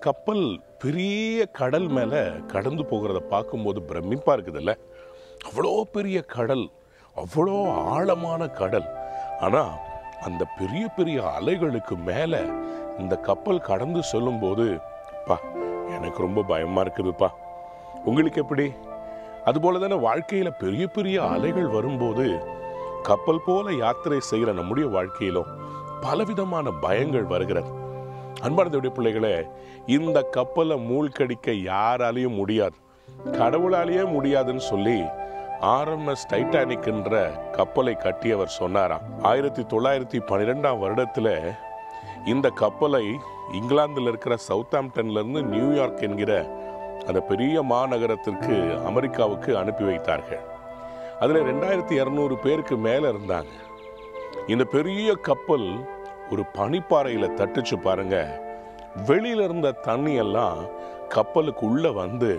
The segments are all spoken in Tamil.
கப்பல் பெரிய கடல் மேல கடந்து போகிறத பார்க்கும்போது பிரமிப்பா இருக்குதுல்ல. அவ்வளோ பெரிய கடல், அவ்வளோ ஆழமான கடல். ஆனா அந்த பெரிய பெரிய அலைகளுக்கு மேல இந்த கப்பல் கடந்து செல்லும் போது எனக்கு ரொம்ப பயமா இருக்குதுப்பா. உங்களுக்கு எப்படி? அதுபோல தானே வாழ்க்கையில பெரிய பெரிய அலைகள் வரும்போது கப்பல் போல யாத்திரை செய்கிற நம்முடைய வாழ்க்கையிலும் பலவிதமான பயங்கள் வருகிறது. அன்பார்ந்தவுடைய பிள்ளைகளே, இந்த கப்பலை மூழ்கடிக்க யாராலையும் முடியாது, கடவுளாலேயே முடியாதுன்னு சொல்லி RMS டைட்டானிக் என்ற கப்பலை கட்டியவர் சொன்னாராம். 1912ஆம் வருடத்துல இந்த கப்பலை இங்கிலாந்தில் இருக்கிற சவுத்தாம்ப்டன்ல இருந்து நியூயார்க் என்கிற அந்த பெரிய மாநகரத்திற்கு அமெரிக்காவுக்கு அனுப்பி வைத்தார்கள். அதுல 2200 பேருக்கு மேல இருந்தாங்க. இந்த பெரிய கப்பல் ஒரு பனிப்பாறையில தட்டுச்சு பாருங்க. வெளியில இருந்த தண்ணி எல்லாம் கப்பலுக்கு உள்ள வந்து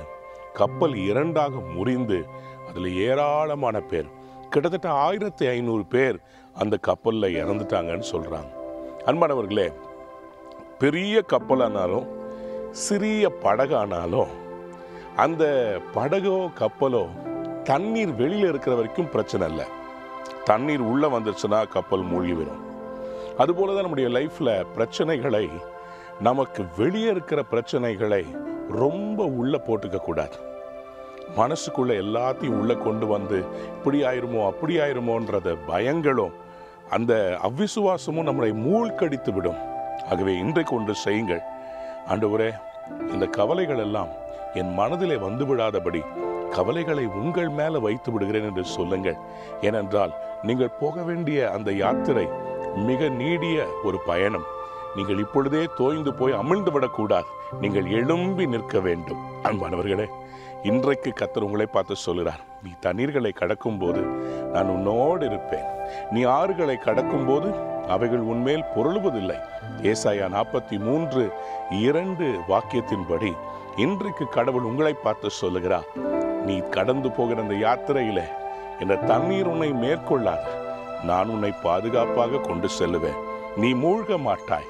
கப்பல் இரண்டாக முறிந்து அதுல ஏராளமான பேர், கிட்டத்தட்ட 1500 பேர் அந்த கப்பல்ல இறந்துட்டாங்கன்னு சொல்றாங்க. அன்பானவர்களே, பெரிய கப்பலானாலும் சிறிய படகானாலும் அந்த படகோ கப்பலோ தண்ணீர் வெளியில இருக்கிற வரைக்கும் பிரச்சனை இல்லை. தண்ணீர் உள்ள வந்துருச்சுன்னா கப்பல் மூழ்கி வரும். அதுபோலதான் நம்முடைய லைஃப்ல பிரச்சனைகளை, நமக்கு வெளியே இருக்கிற பிரச்சனைகளை ரொம்ப உள்ள போட்டுக்க கூடாது. மனசுக்குள்ள எல்லாத்தையும் உள்ள கொண்டு வந்து இப்படி ஆயிருமோ அப்படி ஆயிருமோன்றத பயங்களும் அந்த அவ்விசுவாசமும் நம்மளை மூழ்கடித்து விடும். ஆகவே இன்றைக்கு ஒன்று செய்யுங்கள். ஆண்டவரே, இந்த கவலைகள் எல்லாம் என் மனதிலே வந்து விடாதபடி கவலைகளை உங்கள் மேல வைத்து விடுகிறேன் என்று சொல்லுங்கள். ஏனென்றால் நீங்கள் போக வேண்டிய அந்த யாத்திரை மிக நீடிய ஒரு பயணம். நீங்கள் இப்பொழுதே தோய்ந்து போய் அமிழ்ந்து விடக்கூடாது. நீங்கள் எழும்பி நிற்க வேண்டும். அன்பானவர்களே, இன்றைக்கு கர்த்தர் உங்களை பார்த்து சொல்கிறார், நீ தண்ணீர்களை கடக்கும் போது நான் உன்னோடு இருப்பேன். நீ ஆறுகளை கடக்கும் போது அவைகள் உன்மேல் பொருளுவதில்லை. ஏசாயா 43:2 வாக்கியத்தின்படி இன்றைக்கு கடவுள் உங்களை பார்த்து சொல்லுகிறார், நீ கடந்து போகிற அந்த யாத்திரையில இந்த தண்ணீர் உன்னை மேற்கொள்ளாது. நான் உன்னை பாதுகாப்பாக கொண்டு செல்லுவேன். நீ மூழ்க மாட்டாய்.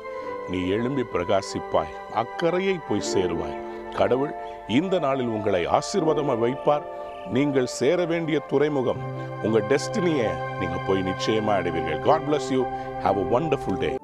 நீ எழும்பி பிரகாசிப்பாய். அக்கறையை போய் சேருவாய். கடவுள் இந்த நாளில் உங்களை ஆசீர்வாதமாக வைப்பார். நீங்கள் சேர வேண்டிய துறைமுகம், உங்க டெஸ்டினியை நீங்க போய் நிச்சயமா அடைவீர்கள். God bless you. Have a wonderful day.